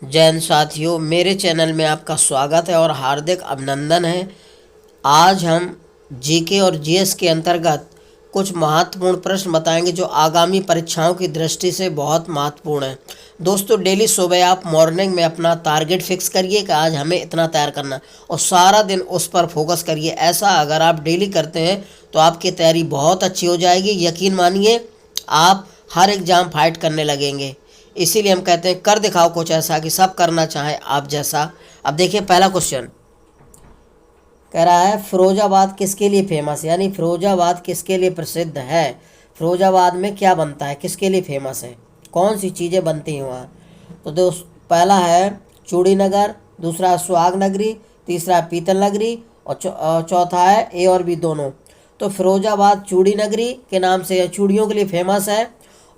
जैन साथियों, मेरे चैनल में आपका स्वागत है और हार्दिक अभिनंदन है। आज हम जीके और जीएस के अंतर्गत कुछ महत्वपूर्ण प्रश्न बताएंगे जो आगामी परीक्षाओं की दृष्टि से बहुत महत्वपूर्ण है। दोस्तों, डेली सुबह आप मॉर्निंग में अपना टारगेट फिक्स करिए कि आज हमें इतना तैयार करना है और सारा दिन उस पर फोकस करिए। ऐसा अगर आप डेली करते हैं तो आपकी तैयारी बहुत अच्छी हो जाएगी। यकीन मानिए, आप हर एग्ज़ाम फाइट करने लगेंगे। इसीलिए हम कहते हैं कर दिखाओ कुछ ऐसा कि सब करना चाहें आप जैसा। अब देखिए, पहला क्वेश्चन कह रहा है फिरोजाबाद किसके लिए फेमस है, यानी फिरोजाबाद किसके लिए प्रसिद्ध है। फिरोजाबाद में क्या बनता है, किसके लिए फेमस है, कौन सी चीज़ें बनती हैं वहाँ। तो दोस्त, पहला है चूड़ी नगर, दूसरा सुहाग नगरी, तीसरा पीतल नगरी और चौथा है ए और बी दोनों। तो फिरोजाबाद चूड़ी नगरी के नाम से चूड़ियों के लिए फेमस है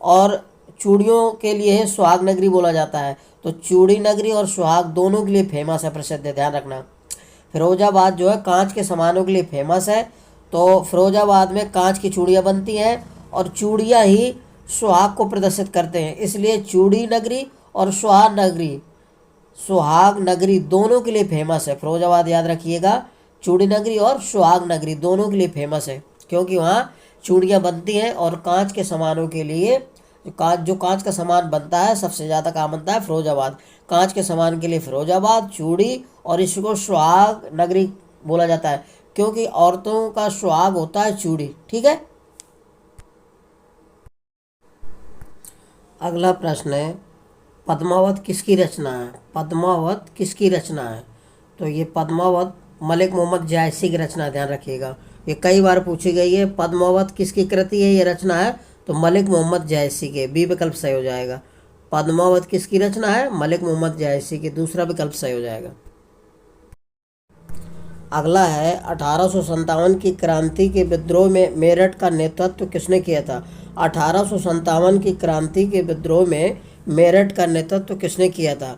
और चूड़ियों के लिए सुहाग नगरी बोला जाता है। तो चूड़ी नगरी और सुहाग दोनों के लिए फेमस है, प्रसिद्ध है, ध्यान रखना। फिरोजाबाद जो है कांच के सामानों के लिए फेमस है। तो फिरोजाबाद में कांच की चूड़ियाँ बनती हैं और चूड़ियाँ ही सुहाग को प्रदर्शित करते हैं, इसलिए चूड़ी नगरी और सुहाग नगरी दोनों के लिए फेमस है। फिरोजाबाद याद रखिएगा, चूड़ी नगरी और सुहाग नगरी दोनों के लिए फेमस है, क्योंकि वहाँ चूड़ियाँ बनती हैं और कांच के सामानों के लिए जो कांच का सामान बनता है सबसे ज़्यादा कहाँ बनता है, फिरोजाबाद। कांच के सामान के लिए फिरोजाबाद, चूड़ी, और इसको सुहाग नगरी बोला जाता है क्योंकि औरतों का सुहाग होता है चूड़ी। ठीक है। अगला प्रश्न है पद्मावत किसकी रचना है। पद्मावत किसकी रचना है। तो ये पद्मावत मलिक मोहम्मद जायसी की रचना है, ध्यान रखिएगा। ये कई बार पूछी गई है। पद्मावत किसकी कृति है, ये रचना है, तो मलिक मोहम्मद जायसी के। बी विकल्प सही हो जाएगा। पद्मावत किसकी रचना है, मलिक मोहम्मद जायसी की। दूसरा विकल्प सही हो जाएगा। अगला है 1857 की क्रांति के विद्रोह में मेरठ का नेतृत्व किसने किया था। 1857 की क्रांति के विद्रोह में मेरठ का नेतृत्व किसने किया था।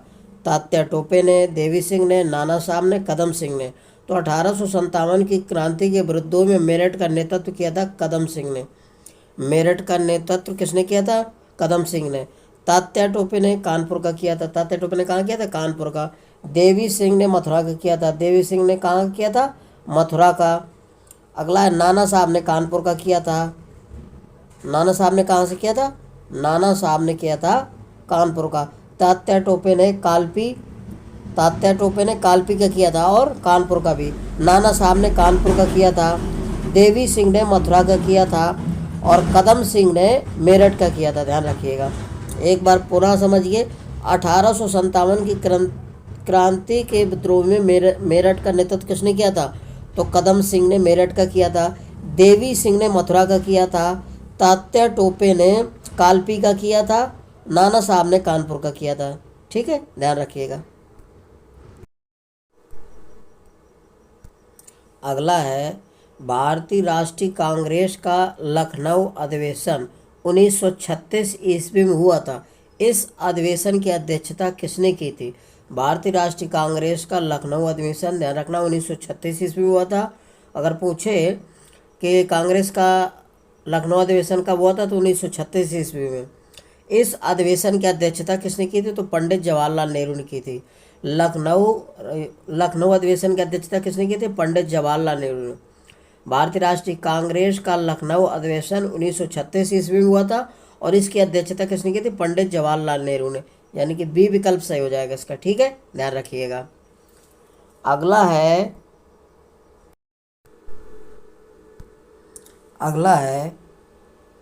तात्या टोपे ने, देवी सिंह ने, नाना साहब ने, कदम सिंह ने। तो 1857 की क्रांति के विद्रोह में मेरठ का नेतृत्व किया था कदम सिंह ने। मेरठ का नेतृत्व किसने किया था, कदम सिंह ने। तात्या टोपे ने कानपुर का किया था। तात्या टोपे ने कहाँ किया था, कानपुर का। देवी सिंह ने मथुरा का किया था। देवी सिंह ने कहाँ किया था, मथुरा का। अगला है नाना साहब ने कानपुर का किया था। नाना साहब ने कहाँ से किया था, नाना साहब ने किया था कानपुर का। तात्या टोपे ने कालपी का किया था और कानपुर का भी। नाना साहब ने कानपुर का किया था। देवी सिंह ने मथुरा का किया था और कदम सिंह ने मेरठ का किया था, ध्यान रखिएगा। एक बार पुनः समझिए, 1857 की क्रांति के विद्रोह में मेरठ का नेतृत्व किसने किया था, तो कदम सिंह ने मेरठ का किया था। देवी सिंह ने मथुरा का किया था। तात्या टोपे ने कालपी का किया था। नाना साहब ने कानपुर का किया था। ठीक है, ध्यान रखिएगा। अगला है भारतीय राष्ट्रीय कांग्रेस का लखनऊ अधिवेशन 1936 ईस्वी में हुआ था। इस अधिवेशन की अध्यक्षता किसने की थी। भारतीय राष्ट्रीय कांग्रेस का लखनऊ अधिवेशन, ध्यान रखना, 1936 ईस्वी में हुआ था। अगर पूछे कि कांग्रेस का लखनऊ अधिवेशन कब हुआ था, तो 1936 ईस्वी में। इस अधिवेशन की अध्यक्षता किसने की थी, तो पंडित जवाहरलाल नेहरू ने की थी। लखनऊ अधिवेशन की अध्यक्षता किसने की थी, पंडित जवाहरलाल नेहरू ने। भारतीय राष्ट्रीय कांग्रेस का लखनऊ अधिवेशन 1936 ईस्वी में हुआ था और इसकी अध्यक्षता किसने की थी, पंडित जवाहरलाल नेहरू ने, यानी कि बी विकल्प सही हो जाएगा इसका। ठीक है, ध्यान रखिएगा। अगला है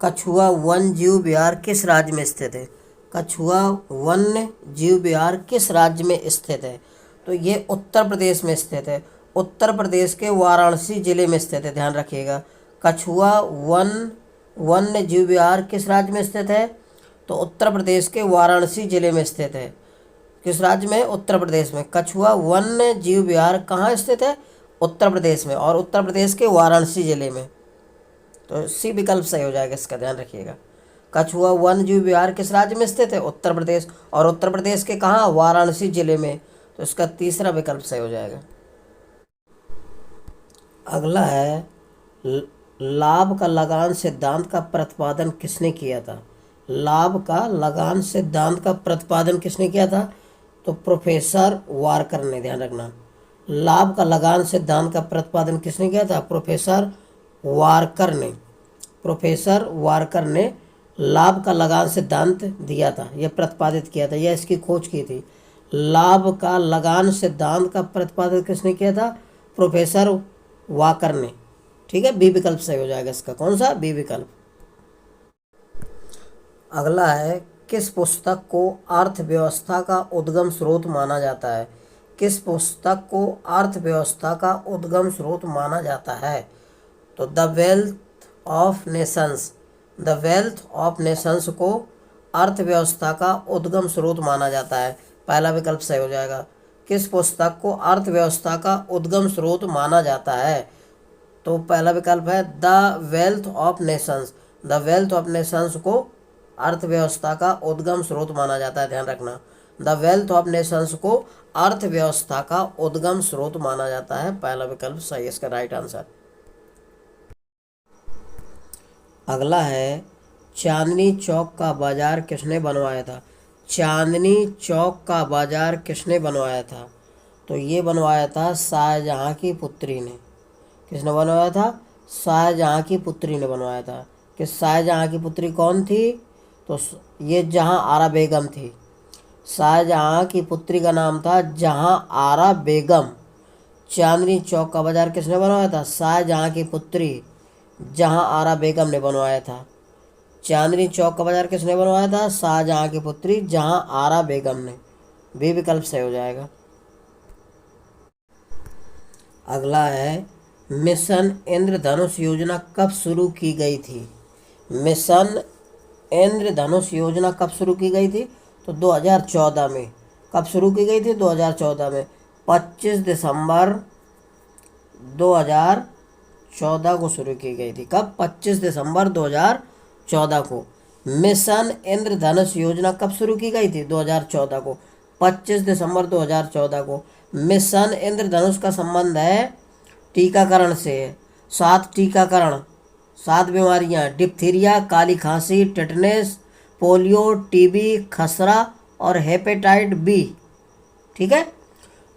कछुआ वन जीव विहार किस राज्य में स्थित है। कछुआ वन्य जीव विहार किस राज्य में स्थित है, तो ये उत्तर प्रदेश में स्थित है। उत्तर प्रदेश के वाराणसी जिले में स्थित है, ध्यान रखिएगा। कछुआ वन्य जीव विहार किस राज्य में स्थित है, तो उत्तर प्रदेश के वाराणसी जिले में स्थित है। किस राज्य में, उत्तर प्रदेश में। कछुआ वन्य जीव विहार कहाँ स्थित है, उत्तर प्रदेश में, और उत्तर प्रदेश के वाराणसी जिले में। तो सी विकल्प सही हो जाएगा इसका, ध्यान रखिएगा। कछुआ वन जीव विहार किस राज्य में स्थित है, उत्तर प्रदेश, और उत्तर प्रदेश के कहाँ, वाराणसी जिले में। तो इसका तीसरा विकल्प सही हो जाएगा। अगला है लाभ का लगान सिद्धांत का प्रतिपादन किसने किया था। लाभ का लगान सिद्धांत का प्रतिपादन किसने किया था, तो प्रोफेसर वारकर ने, ध्यान रखना। लाभ का लगान सिद्धांत का प्रतिपादन किसने किया था? प्रोफेसर वारकर ने। प्रोफेसर वारकर ने लाभ का लगान सिद्धांत दिया था, यह प्रतिपादित किया था, यह इसकी खोज की थी। लाभ का लगान सिद्धांत का प्रतिपादन किसने किया था? प्रोफेसर वाकर ने। ठीक है, बी विकल्प सही हो जाएगा इसका। कौन सा? बी विकल्प। अगला है, किस पुस्तक को अर्थव्यवस्था का उद्गम स्रोत माना जाता है? किस पुस्तक को अर्थव्यवस्था का उद्गम स्रोत माना जाता है? तो the wealth of Nations. The wealth of Nations को अर्थव्यवस्था का उद्गम स्रोत माना जाता है। पहला विकल्प सही हो जाएगा। किस पुस्तक को अर्थव्यवस्था का उद्गम स्रोत माना जाता है? तो पहला विकल्प है the wealth of Nations. The wealth of Nations को अर्थव्यवस्था का उद्गम स्रोत माना जाता है, ध्यान रखना। द वेल्थ ऑफ नेशंस को अर्थव्यवस्था का उद्गम स्रोत माना जाता है। पहला विकल्प सही, इसका राइट आंसर। अगला है, चांदनी चौक का बाजार किसने बनवाया था? चांदनी चौक का बाजार किसने बनवाया था? तो ये बनवाया था शाहजहां की पुत्री ने। किसने बनवाया था? शाहजहां की पुत्री ने बनवाया था। कि शाहजहां की पुत्री कौन थी? तो ये जहां आरा बेगम थी। शाहजहां की पुत्री का नाम था जहां आरा बेगम। चांदनी चौक का बाजार किसने बनवाया था? शाहजहां की पुत्री जहां आरा बेगम ने बनवाया था। चांदनी चौक का बाजार किसने बनवाया था? शाहजहां की पुत्री जहां आरा बेगम ने। बी विकल्प सही हो जाएगा। अगला है, मिशन इंद्रधनुष योजना कब शुरू की गई थी? मिशन इंद्रधनुष योजना कब शुरू की गई थी? तो 2014 में। कब शुरू की गई थी? 2014 में। 25 दिसंबर 2014 को शुरू की गई थी। कब? 25 दिसंबर 2014 को। मिशन इंद्रधनुष योजना कब शुरू की गई थी? 2014 को, 25 दिसंबर 2014 को। मिशन इंद्रधनुष का संबंध है टीकाकरण से। 7 टीकाकरण, 7 बीमारियां, डिप्थीरिया, काली खांसी, टेटनेस, पोलियो, टीबी, खसरा और हेपेटाइट बी। ठीक है,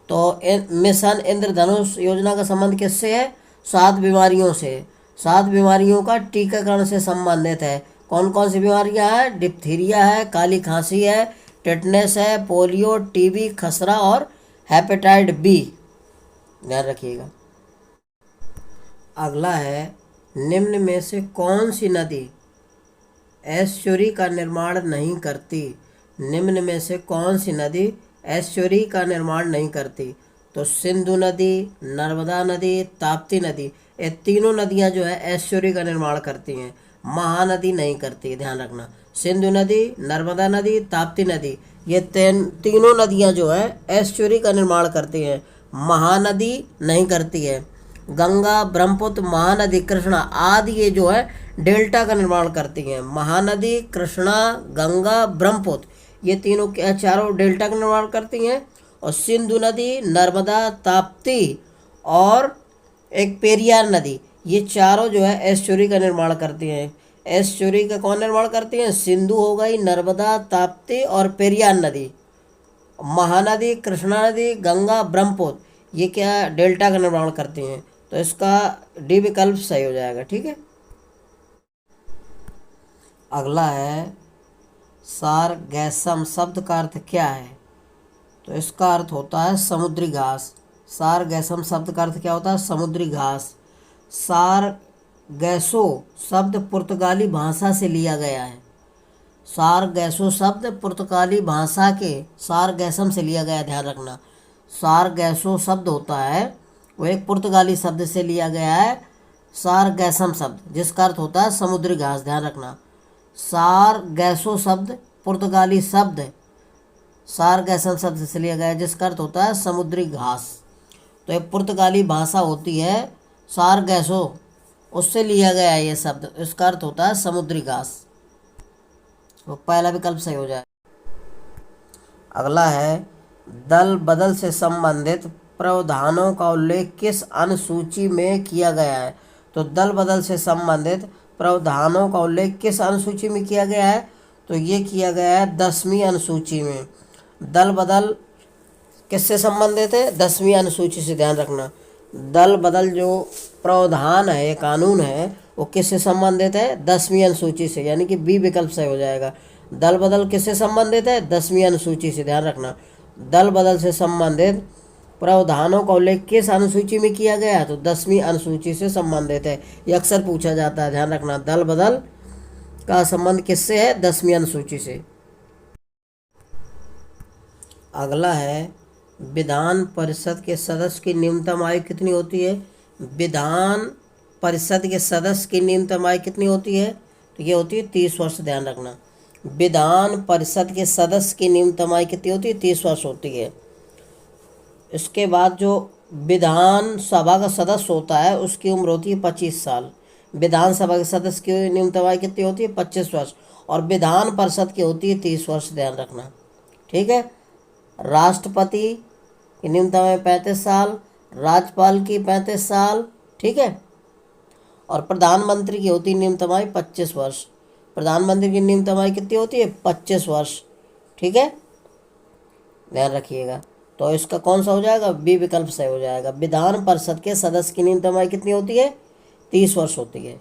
तो मिशन इंद्रधनुष योजना का संबंध किससे है? 7 बीमारियों से। 7 बीमारियों का टीकाकरण से संबंधित है। कौन कौन सी बीमारियां हैं? डिप्थीरिया है, काली खांसी है, टेटनेस है, पोलियो, टीबी, खसरा और हेपेटाइट बी। ध्यान रखिएगा। अगला है, निम्न में से कौन सी नदी एस्चुरी का निर्माण नहीं करती? निम्न में से कौन सी नदी एस्चुरी का निर्माण नहीं करती? तो सिंधु नदी, नर्मदा नदी, ताप्ती नदी। ये तीनों नदियां जो है एस्चुरी का निर्माण करती हैं, महानदी नहीं करती, ध्यान रखना। सिंधु नदी, नर्मदा नदी, ताप्ती नदी, ये तीनों नदियां जो है एस्चुरी का निर्माण करती हैं, महानदी नहीं करती है। गंगा, ब्रह्मपुत्र, महानदी, कृष्णा आदि ये जो है डेल्टा का निर्माण करती हैं। महानदी, कृष्णा, गंगा, ब्रह्मपुत्र ये तीनों क्या चारों डेल्टा का निर्माण करती हैं। और सिंधु नदी, नर्मदा, ताप्ती और एक पेरियार नदी, ये चारों जो है एस्चुरी का निर्माण करती हैं। एस्चुरी का कौन निर्माण करती हैं? सिंधु हो गई, नर्मदा, ताप्ती और पेरियार नदी। महानदी, कृष्णा नदी, गंगा, ब्रह्मपुत्र ये क्या डेल्टा का निर्माण करती हैं। तो इसका डी विकल्प सही हो जाएगा। ठीक है। अगला है, सारगैसम शब्द का अर्थ क्या है? तो इसका अर्थ होता है समुद्री घास। सारगैसम शब्द का अर्थ क्या होता है? समुद्री घास। सारगैसो शब्द पुर्तगाली भाषा से लिया गया है। सारगैसो शब्द पुर्तगाली भाषा के सारगैसम से लिया गया है, ध्यान रखना। सारगैसो शब्द होता है वो एक पुर्तगाली शब्द से लिया गया है, सारगैसम शब्द, जिसका अर्थ होता है समुद्री घास, ध्यान रखना। सारगैसो शब्द पुर्तगाली शब्द सारगैसम शब्द से लिया गया है, जिसका अर्थ होता है समुद्री घास। तो एक पुर्तगाली भाषा होती है सारगैसो, उससे लिया गया है ये शब्द, इसका अर्थ होता है समुद्री घास। तो पहला विकल्प सही हो जाए। अगला है, दल बदल से संबंधित प्रावधानों का उल्लेख किस अनुसूची में किया गया है? तो दल बदल से संबंधित प्रावधानों का उल्लेख किस अनुसूची में किया गया है? तो ये किया गया है 10वीं अनुसूची में। दल बदल किससे संबंधित है? 10वीं अनुसूची से, ध्यान रखना। दल बदल जो प्रावधान है, ये कानून है, वो किससे संबंधित है? 10वीं अनुसूची से, यानी कि बी विकल्प सही हो जाएगा। दल बदल किससे संबंधित है? 10वीं अनुसूची से, ध्यान रखना। दल बदल से संबंधित प्रावधानों का उल्लेख किस अनुसूची में किया गया है? तो 10वीं अनुसूची से संबंधित है। ये अक्सर पूछा जाता है, ध्यान रखना। दल बदल का संबंध किससे है? 10वीं अनुसूची से। अगला है, विधान परिषद के सदस्य की न्यूनतम आयु कितनी होती है? विधान परिषद के सदस्य की न्यूनतम आयु कितनी होती है? तो ये होती है 30 वर्ष, ध्यान रखना। विधान परिषद के सदस्य की न्यूनतम आयु कितनी होती है? 30 वर्ष होती है। इसके बाद जो विधानसभा का सदस्य होता है, उसकी उम्र होती है 25 साल। विधानसभा के सदस्य की न्यूनतम आयु कितनी होती है? 25 वर्ष। और विधान परिषद की होती है 30 वर्ष, ध्यान रखना। ठीक है। राष्ट्रपति की न्यूनतम आयु 35 साल, राज्यपाल की 35 साल, ठीक है। और प्रधानमंत्री की होती है न्यूनतम आयु 25 वर्ष। प्रधानमंत्री की न्यूनतम आयु कितनी होती है? 25 वर्ष, ठीक है, ध्यान रखिएगा। तो इसका कौन सा हो जाएगा? बी विकल्प सही हो जाएगा। विधान परिषद के सदस्य की न्यूनतम आयु कितनी होती है? 30 वर्ष होती है।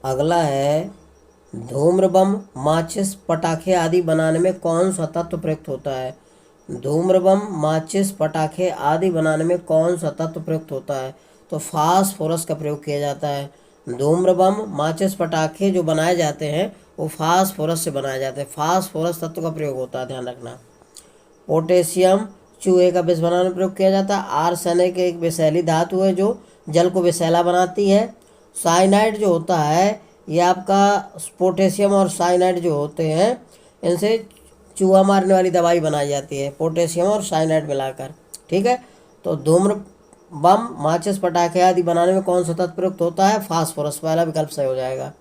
अगला है, धूम्रबम, माचिस, पटाखे आदि बनाने में कौन सा तत्व प्रयुक्त होता है? धूम्रबम, माचिस, पटाखे आदि बनाने में कौन सा तत्व प्रयुक्त होता है? तो फास्फोरस का प्रयोग किया जाता है। धूम्रबम, माचिस, पटाखे जो बनाए जाते हैं वो फास्फोरस से बनाए जाते हैं। फास्फोरस तत्व का प्रयोग होता है, ध्यान रखना। पोटेशियम, चूहे का विष बनाने में प्रयोग किया जाता है। आर्सेनिक एक विषैली धातु है जो जल को विषैला बनाती है। साइनाइड जो होता है, ये आपका पोटेशियम और साइनाइड जो होते हैं, इनसे चूहा मारने वाली दवाई बनाई जाती है, पोटेशियम और साइनाइड मिलाकर, ठीक है। तो धूम्र बम, माचिस, पटाखे आदि बनाने में कौन सा तत्व प्रयुक्त होता है? फास्फोरस, पहला विकल्प सही हो जाएगा।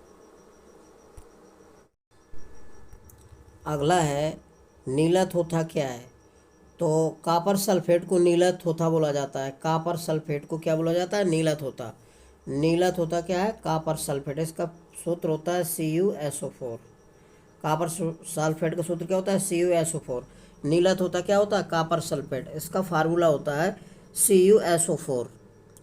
अगला है, नीला थोथा क्या है? तो कापर सल्फेट को नीला थोथा बोला जाता है। कापर सल्फेट को क्या बोला जाता है? नीला थोथा। नीला थोथा क्या है? Copper sulphate. इसका सूत्र होता है CuSO4। कापर सल्फेट का सूत्र क्या होता है? CuSO4। नीला थोथा क्या होता है? Copper sulphate. इसका फार्मूला होता है CuSO4।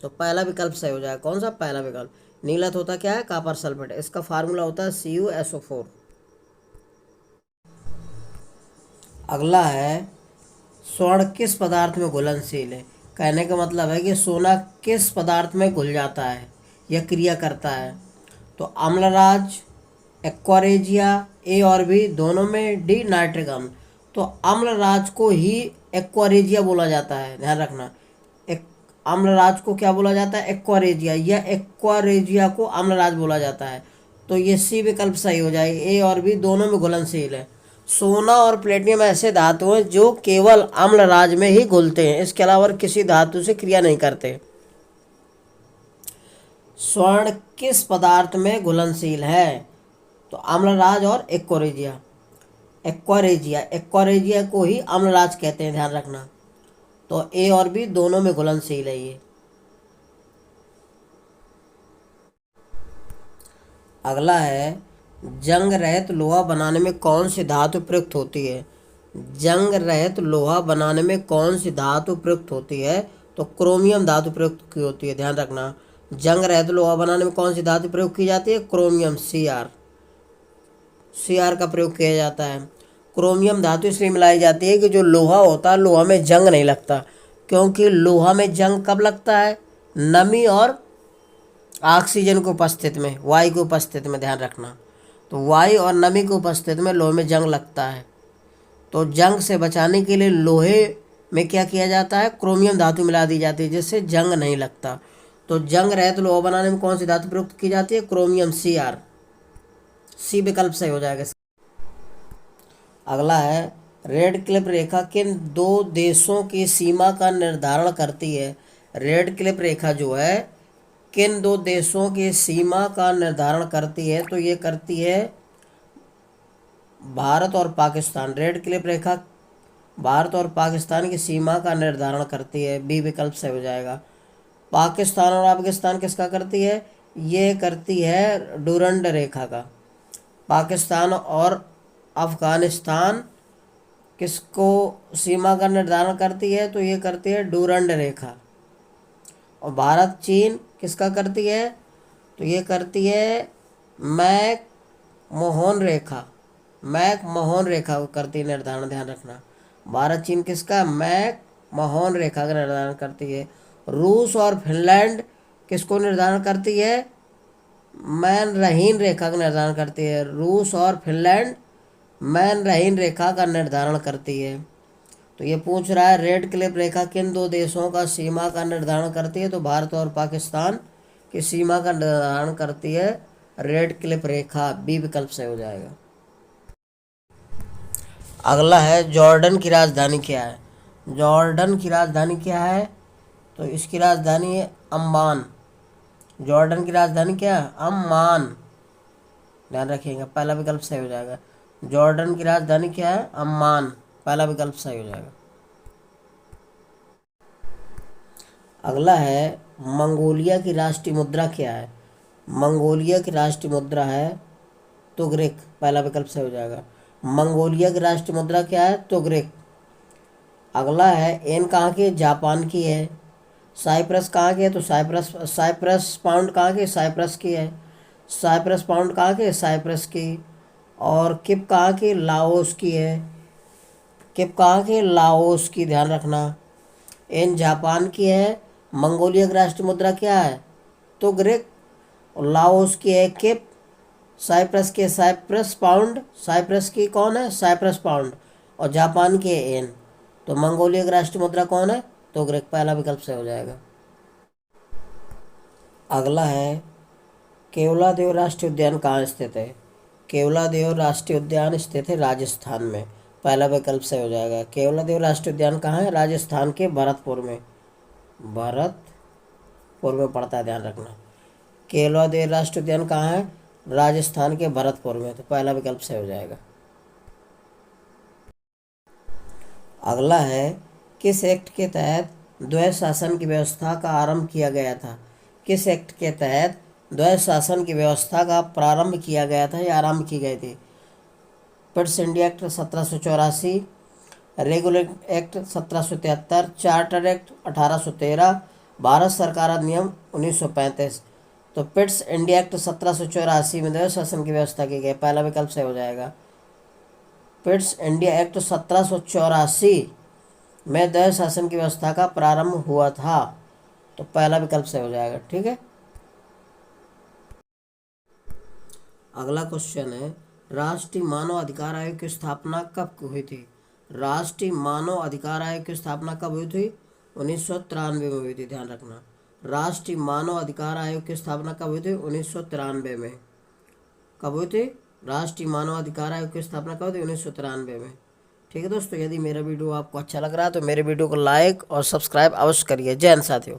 तो पहला विकल्प सही हो जाएगा। कौन सा? पहला विकल्प। नीला थोथा क्या है? Copper sulphate. इसका फार्मूला होता है CuSO4। अगला है, स्वर्ण किस पदार्थ में घुलनशील है? कहने का मतलब है कि सोना किस पदार्थ में घुल जाता है या क्रिया करता है? तो अम्लराज, एक्वारेजिया, ए और बी दोनों में, डी नाइट्रिक अम्ल। तो अम्लराज को ही एक्वारेजिया बोला जाता है, ध्यान रखना। एक अम्लराज को क्या बोला जाता है? एक्वारेजिया, या एक्वारेजिया को अम्लराज बोला जाता है। तो ये सी विकल्प सही हो जाएगा। ए और बी दोनों में घुलनशील है। सोना और प्लेटिनम ऐसे धातु हैं जो केवल अम्लराज में ही घुलते हैं, इसके अलावा किसी धातु से क्रिया नहीं करते। स्वर्ण किस पदार्थ में घुलनशील है? तो अम्लराज और एक्वारेजिया। एक्वारेजिया, एक्वारेजिया को ही अम्लराज कहते हैं, ध्यान रखना। तो ए और बी दोनों में घुलनशील है ये। अगला है, जंग रहित लोहा बनाने में कौन सी धातु प्रयुक्त होती है? जंग रहित लोहा बनाने में कौन सी धातु प्रयुक्त होती है? तो क्रोमियम धातु प्रयुक्त की होती है, ध्यान रखना। जंग रहित लोहा बनाने में कौन सी धातु प्रयोग की जाती है? क्रोमियम, Cr का प्रयोग किया जाता है। क्रोमियम धातु इसलिए मिलाई जाती है कि जो लोहा होता है, लोहा में जंग नहीं लगता। क्योंकि लोहा में जंग कब लगता है? नमी और ऑक्सीजन की उपस्थिति में, वायु की उपस्थिति में, ध्यान रखना। तो वायु और नमी की उपस्थिति में लोहे में जंग लगता है। तो जंग से बचाने के लिए लोहे में क्या किया जाता है? क्रोमियम धातु मिला दी जाती है, जिससे जंग नहीं लगता। तो जंग रहित लोहा बनाने में कौन सी धातु प्रयुक्त की जाती है? Chromium, Cr। सी विकल्प सही हो जाएगा। अगला है, रेड क्लिप रेखा किन दो देशों की सीमा का निर्धारण करती है? रेड क्लिप रेखा जो है किन दो देशों की सीमा का निर्धारण करती है? तो ये करती है भारत और पाकिस्तान। रेड क्लिप रेखा भारत और पाकिस्तान की सीमा का निर्धारण करती है, बी विकल्प सही हो जाएगा। पाकिस्तान और अफगानिस्तान किसका करती है? ये करती है डूरंड रेखा का। पाकिस्तान और अफगानिस्तान किसको सीमा का निर्धारण करती है? तो ये करती है डूरंड रेखा। और भारत चीन किसका करती है? तो ये करती है मैक मोहन रेखा। मैक मोहन रेखा को करती है निर्धारण, ध्यान रखना। भारत चीन किसका? मैक मोहन रेखा का निर्धारण करती है। रूस और फिनलैंड किसको निर्धारण करती है? मैन रहीन रेखा का निर्धारण करती है। रूस और फिनलैंड मैन रहीन रेखा का निर्धारण करती है। तो ये पूछ रहा है रेड क्लिफ रेखा किन दो देशों का सीमा का निर्धारण करती है? तो भारत और पाकिस्तान की सीमा का निर्धारण करती है रेड क्लिफ रेखा। बी विकल्प सही हो जाएगा। अगला है जॉर्डन की राजधानी क्या है? जॉर्डन की राजधानी क्या है? तो इसकी राजधानी है अम्मान। जॉर्डन की राजधानी क्या है? अम्मान। ध्यान रखिएगा, पहला विकल्प सही हो जाएगा। जॉर्डन की राजधानी क्या है? अम्मान। पहला विकल्प सही हो जाएगा। अगला है मंगोलिया की राष्ट्रीय मुद्रा क्या है? मंगोलिया की राष्ट्रीय मुद्रा है तुगरिक। पहला विकल्प सही हो जाएगा। मंगोलिया की राष्ट्रीय मुद्रा क्या है? तुगरिक। अगला है एन कहाँ की? जापान की है। साइप्रस कहाँ की है? तो साइप्रस पाउंड कहाँ की? साइप्रस की है। साइप्रस पाउंड कहाँ की? साइप्रस की। और किप कहाँ की? लाओस की है। किप कहाँ की? लाओस की, ध्यान रखना। एन जापान की है। मंगोलिया की राष्ट्रीय मुद्रा क्या है? तो ग्रीक। और लाओस की है किप। साइप्रस के साइप्रस पाउंड। साइप्रस की कौन है? Cyprus pound. और जापान की है एन। तो मंगोलिया की राष्ट्रीय मुद्रा कौन है? तो ग्रीक। पहला विकल्प से हो जाएगा। अगला है केवलादेव राष्ट्रीय उद्यान कहाँ स्थित है? केवलादेव राष्ट्रीय उद्यान स्थित है राजस्थान में। पहला विकल्प सही हो जाएगा। केवलादेव राष्ट्रीय उद्यान कहाँ है? राजस्थान के भरतपुर में। भरतपुर में पड़ता है, ध्यान रखना। केवलादेव राष्ट्रीय उद्यान कहाँ है? राजस्थान के भरतपुर में। तो पहला विकल्प सही हो जाएगा। अगला है किस एक्ट के तहत द्वैध शासन की व्यवस्था का आरंभ किया गया था? किस एक्ट के तहत द्वैध शासन की व्यवस्था का प्रारंभ किया गया था या आरंभ की गई थी? Pitt's India act 1784, regulate act 1773, charter act 1813, Bharat सरकार अधिनियम 1935। तो पिट्स इंडिया एक्ट 1784 में द्वैध शासन की व्यवस्था की गई। पहला विकल्प सही हो जाएगा। पिट्स इंडिया एक्ट 1784 में द्वैध शासन की व्यवस्था का प्रारंभ हुआ था। तो पहला विकल्प सही हो जाएगा। ठीक है। अगला क्वेश्चन है राष्ट्रीय मानव अधिकार आयोग की स्थापना कब हुई थी? राष्ट्रीय मानव अधिकार आयोग की स्थापना कब हुई थी? 1993 में हुई थी, ध्यान रखना। राष्ट्रीय मानव अधिकार आयोग की स्थापना कब हुई थी? 1993 में। कब हुई थी? राष्ट्रीय मानव अधिकार आयोग की स्थापना कब हुई थी? 1993 में। ठीक है दोस्तों, यदि मेरा वीडियो आपको अच्छा लग रहा है तो मेरे वीडियो को लाइक और सब्सक्राइब अवश्य करिए। जय हिंद साथियों।